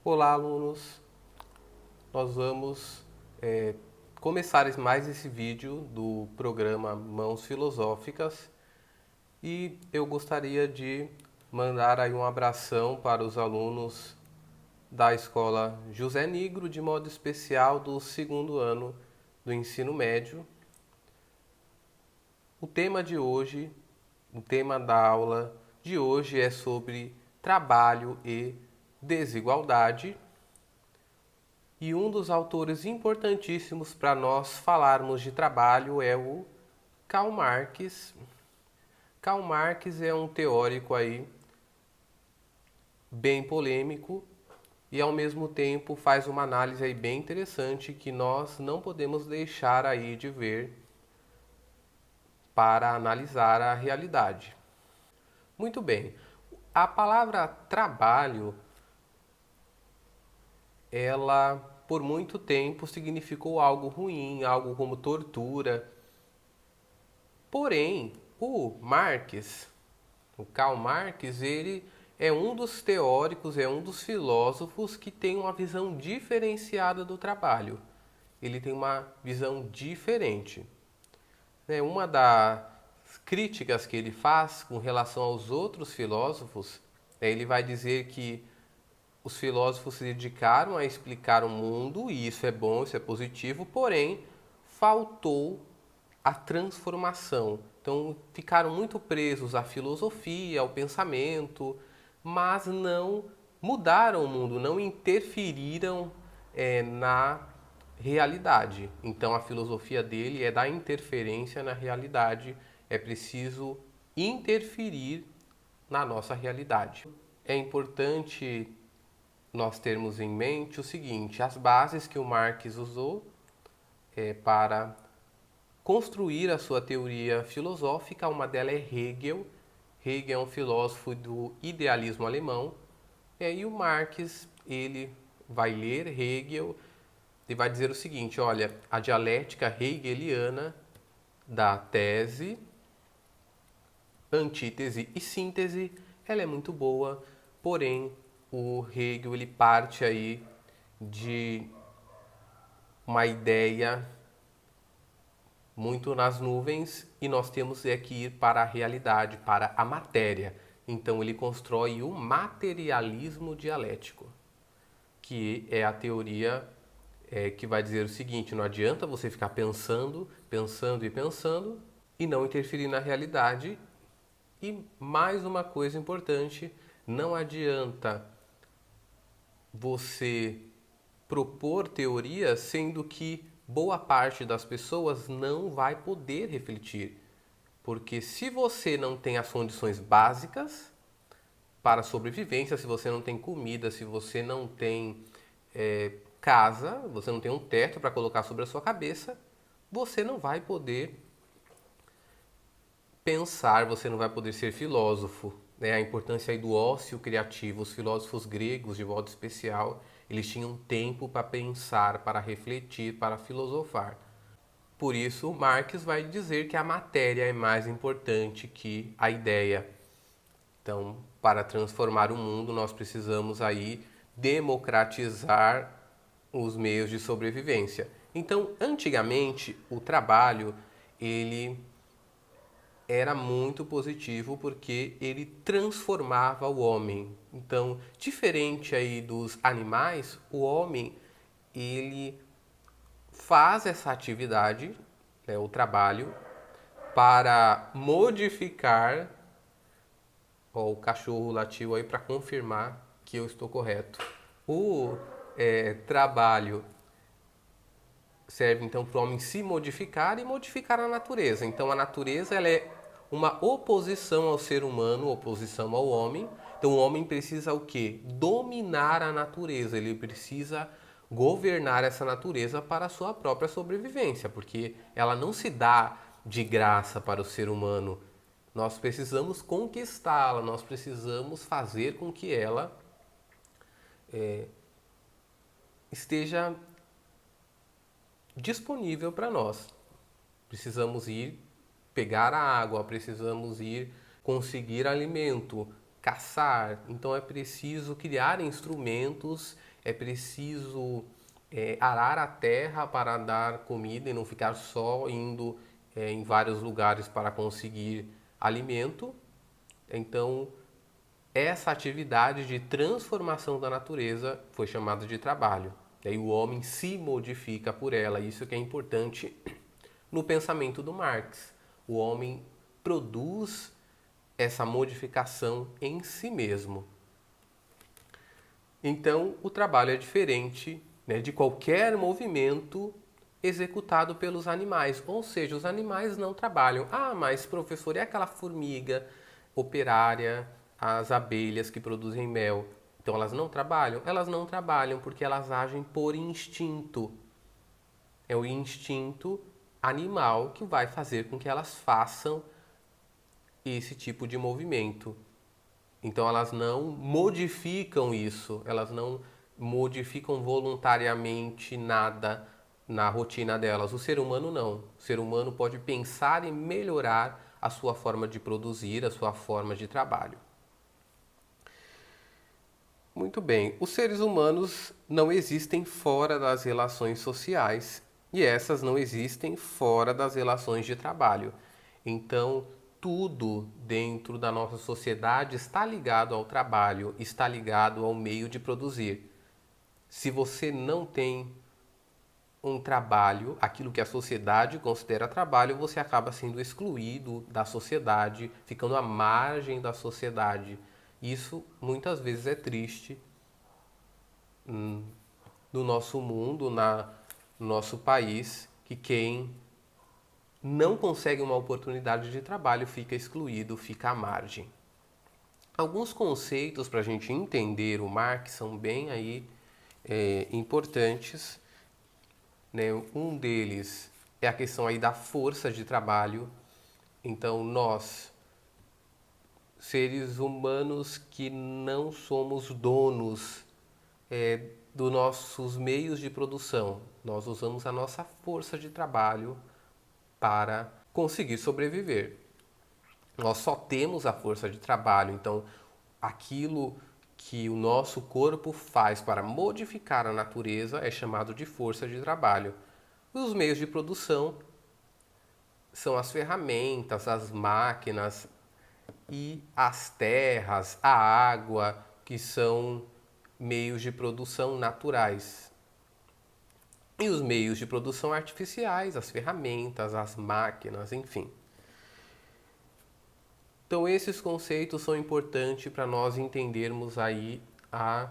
Olá, alunos! Nós vamos começar mais esse vídeo do programa Mãos Filosóficas e eu gostaria de mandar aí um abração para os alunos da escola José Nigro, de modo especial do segundo ano do ensino médio. O tema de hoje, o tema da aula de hoje é sobre trabalho e desigualdade. E um dos autores importantíssimos para nós falarmos de trabalho é o Karl Marx. Karl Marx é um teórico aí bem polêmico e ao mesmo tempo faz uma análise aí bem interessante que nós não podemos deixar aí de ver para analisar a realidade. Muito bem. A palavra trabalho, ela por muito tempo significou algo ruim, algo como tortura. Porém, o Karl Marx, ele é um dos teóricos, é um dos filósofos que tem uma visão diferenciada do trabalho. Ele tem uma visão diferente. Uma das críticas que ele faz com relação aos outros filósofos, ele vai dizer que os filósofos se dedicaram a explicar o mundo, e isso é bom, isso é positivo, porém, faltou a transformação. Então, ficaram muito presos à filosofia, ao pensamento, mas não mudaram o mundo, não interferiram na realidade. Então, a filosofia dele é da interferência na realidade. É preciso interferir na nossa realidade. É importante nós termos em mente o seguinte: as bases que o Marx usou para construir a sua teoria filosófica. Uma delas é Hegel. Hegel é um filósofo do idealismo alemão. E aí o Marx, ele vai ler Hegel e vai dizer o seguinte: olha, a dialética hegeliana da tese, antítese e síntese, ela é muito boa, porém o Hegel ele parte aí de uma ideia muito nas nuvens e nós temos que ir para a realidade, para a matéria. Então ele constrói o materialismo dialético, que é a teoria que vai dizer o seguinte: não adianta você ficar pensando, pensando e pensando e não interferir na realidade. E mais uma coisa importante: não adianta você propor teorias sendo que boa parte das pessoas não vai poder refletir. Porque se você não tem as condições básicas para a sobrevivência, se você não tem comida, se você não tem casa, você não tem um teto para colocar sobre a sua cabeça, você não vai poder pensar, você não vai poder ser filósofo. Né? A importância aí do ócio criativo. Os filósofos gregos, de modo especial, eles tinham tempo para pensar, para refletir, para filosofar. Por isso, Marx vai dizer que a matéria é mais importante que a ideia. Então, para transformar o mundo, nós precisamos aí democratizar os meios de sobrevivência. Então, antigamente, o trabalho ele era muito positivo porque ele transformava o homem. Então, diferente aí dos animais, o homem ele faz essa atividade, né, o trabalho, para modificar. Ó, o cachorro latiu aí para confirmar que eu estou correto. O trabalho serve então para o homem se modificar e modificar a natureza. Então a natureza ela é uma oposição ao ser humano, oposição ao homem. Então o homem precisa o quê? Dominar a natureza. Ele precisa governar essa natureza para a sua própria sobrevivência, porque ela não se dá de graça para o ser humano. Nós precisamos conquistá-la, nós precisamos fazer com que ela esteja disponível para nós. Precisamos ir pegar a água, precisamos ir conseguir alimento, caçar. Então é preciso criar instrumentos é preciso arar a terra para dar comida e não ficar só indo em vários lugares para conseguir alimento. Então, essa atividade de transformação da natureza foi chamada de trabalho. E aí o homem se modifica por ela. Isso que é importante no pensamento do Marx. O homem produz essa modificação em si mesmo. Então, o trabalho é diferente, né, de qualquer movimento executado pelos animais. Ou seja, os animais não trabalham. Ah, mas professor, é aquela formiga operária, as abelhas que produzem mel. Então, elas não trabalham? Elas não trabalham porque elas agem por instinto. É o instinto animal que vai fazer com que elas façam esse tipo de movimento. Então elas não modificam isso, elas não modificam voluntariamente nada na rotina delas. O ser humano não. O ser humano pode pensar em melhorar a sua forma de produzir, a sua forma de trabalho. Muito bem, os seres humanos não existem fora das relações sociais e essas não existem fora das relações de trabalho. Então, tudo dentro da nossa sociedade está ligado ao trabalho, está ligado ao meio de produzir. Se você não tem um trabalho, aquilo que a sociedade considera trabalho, você acaba sendo excluído da sociedade, ficando à margem da sociedade. Isso muitas vezes é triste no nosso mundo, no nosso país, que quem não consegue uma oportunidade de trabalho fica excluído, fica à margem. Alguns conceitos para a gente entender o Marx são bem aí importantes, né? Um deles é a questão aí da força de trabalho. Então nós, seres humanos que não somos donos dos nossos meios de produção, nós usamos a nossa força de trabalho para conseguir sobreviver. Nós só temos a força de trabalho, então aquilo que o nosso corpo faz para modificar a natureza é chamado de força de trabalho. Os meios de produção são as ferramentas, as máquinas e as terras, a água, que são meios de produção naturais. E os meios de produção artificiais, as ferramentas, as máquinas, enfim. Então esses conceitos são importantes para nós entendermos aí a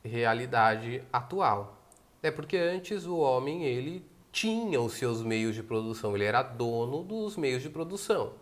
realidade atual. É porque antes o homem ele tinha os seus meios de produção, ele era dono dos meios de produção.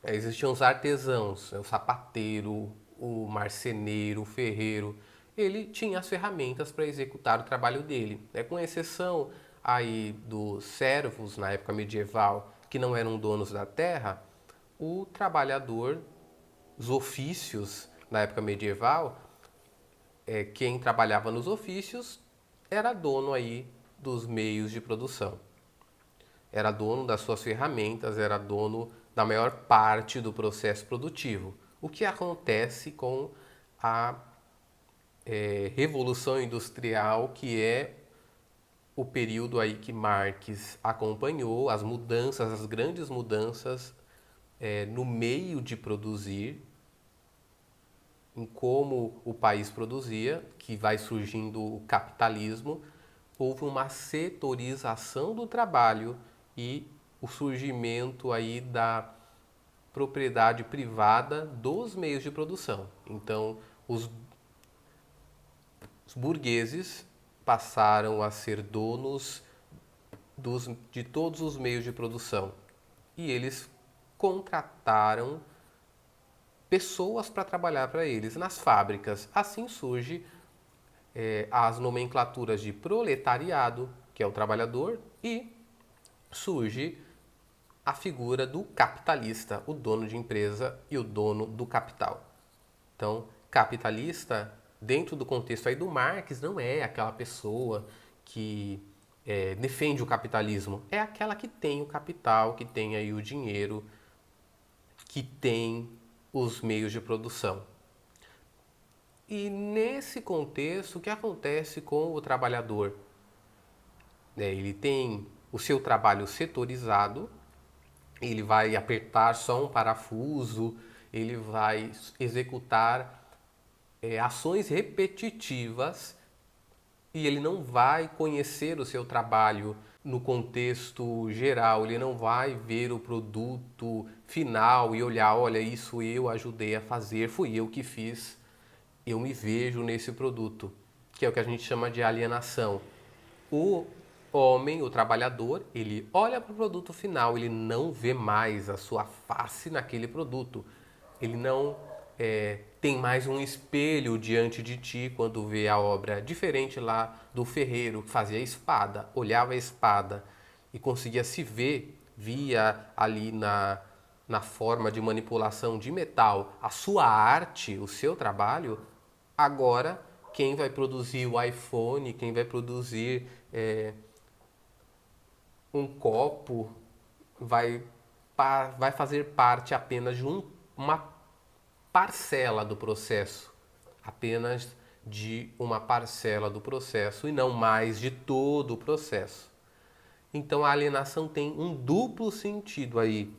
Existiam os artesãos, o sapateiro, o marceneiro, o ferreiro. Ele tinha as ferramentas para executar o trabalho dele. Com exceção aí dos servos na época medieval, que não eram donos da terra, o trabalhador, os ofícios na época medieval, quem trabalhava nos ofícios era dono aí dos meios de produção. Era dono das suas ferramentas, era dono da maior parte do processo produtivo. O que acontece com a Revolução Industrial, que é o período aí que Marx acompanhou, as mudanças, as grandes mudanças no meio de produzir, em como o país produzia, que vai surgindo o capitalismo, houve uma setorização do trabalho e o surgimento aí da propriedade privada dos meios de produção. Então, os burgueses passaram a ser donos de todos os meios de produção e eles contrataram pessoas para trabalhar para eles nas fábricas. Assim surge as nomenclaturas de proletariado, que é o trabalhador, e surge a figura do capitalista, o dono de empresa e o dono do capital. Então, capitalista, dentro do contexto aí do Marx, não é aquela pessoa que defende o capitalismo, é aquela que tem o capital, que tem aí o dinheiro, que tem os meios de produção. E nesse contexto, o que acontece com o trabalhador? Ele tem o seu trabalho setorizado, ele vai apertar só um parafuso, ele vai executar ações repetitivas e ele não vai conhecer o seu trabalho no contexto geral, ele não vai ver o produto final e olhar, olha, isso eu ajudei a fazer, fui eu que fiz, eu me vejo nesse produto, que é o que a gente chama de alienação. O homem, o trabalhador, ele olha para o produto final, ele não vê mais a sua face naquele produto. Ele não tem mais um espelho diante de ti quando vê a obra. Diferente lá do ferreiro que fazia a espada, olhava a espada e conseguia se ver, via ali na forma de manipulação de metal a sua arte, o seu trabalho. Agora, quem vai produzir o iPhone, quem vai produzir um copo, vai, vai fazer parte apenas de uma parcela do processo, apenas de uma parcela do processo e não mais de todo o processo. Então a alienação tem um duplo sentido aí.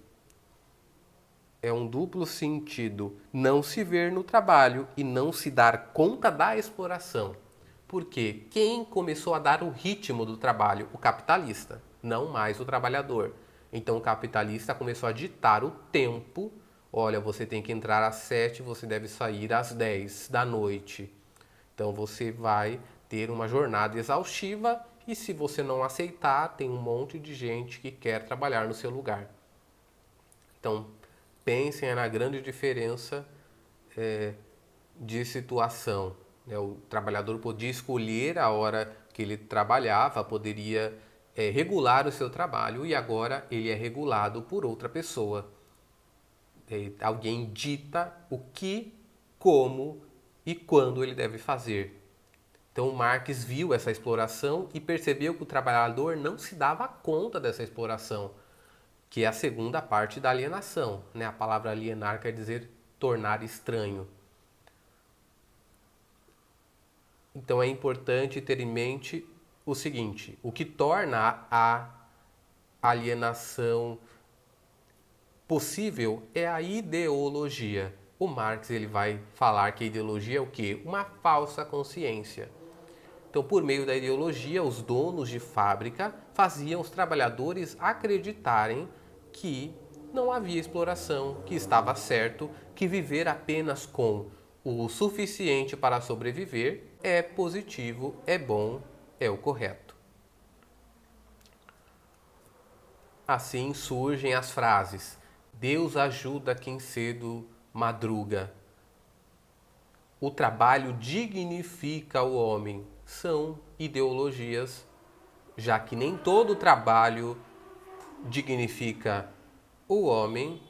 É um duplo sentido não se ver no trabalho e não se dar conta da exploração. Porque quem começou a dar o ritmo do trabalho? O capitalista, não mais o trabalhador. Então o capitalista começou a ditar o tempo. Olha, você tem que entrar às 7, você deve sair às 10 da noite. Então você vai ter uma jornada exaustiva e se você não aceitar, tem um monte de gente que quer trabalhar no seu lugar. Então pensem na grande diferença de situação. O trabalhador podia escolher a hora que ele trabalhava, poderia regular o seu trabalho e agora ele é regulado por outra pessoa. Alguém dita o que, como e quando ele deve fazer. Então Marx viu essa exploração e percebeu que o trabalhador não se dava conta dessa exploração, que é a segunda parte da alienação. A palavra alienar quer dizer tornar estranho. Então é importante ter em mente o seguinte: o que torna a alienação possível é a ideologia. O Marx ele vai falar que a ideologia é o quê? Uma falsa consciência. Então, por meio da ideologia, os donos de fábrica faziam os trabalhadores acreditarem que não havia exploração, que estava certo, que viver apenas com o suficiente para sobreviver é positivo, é bom, é o correto. Assim surgem as frases: Deus ajuda quem cedo madruga. O trabalho dignifica o homem. São ideologias, já que nem todo trabalho dignifica o homem,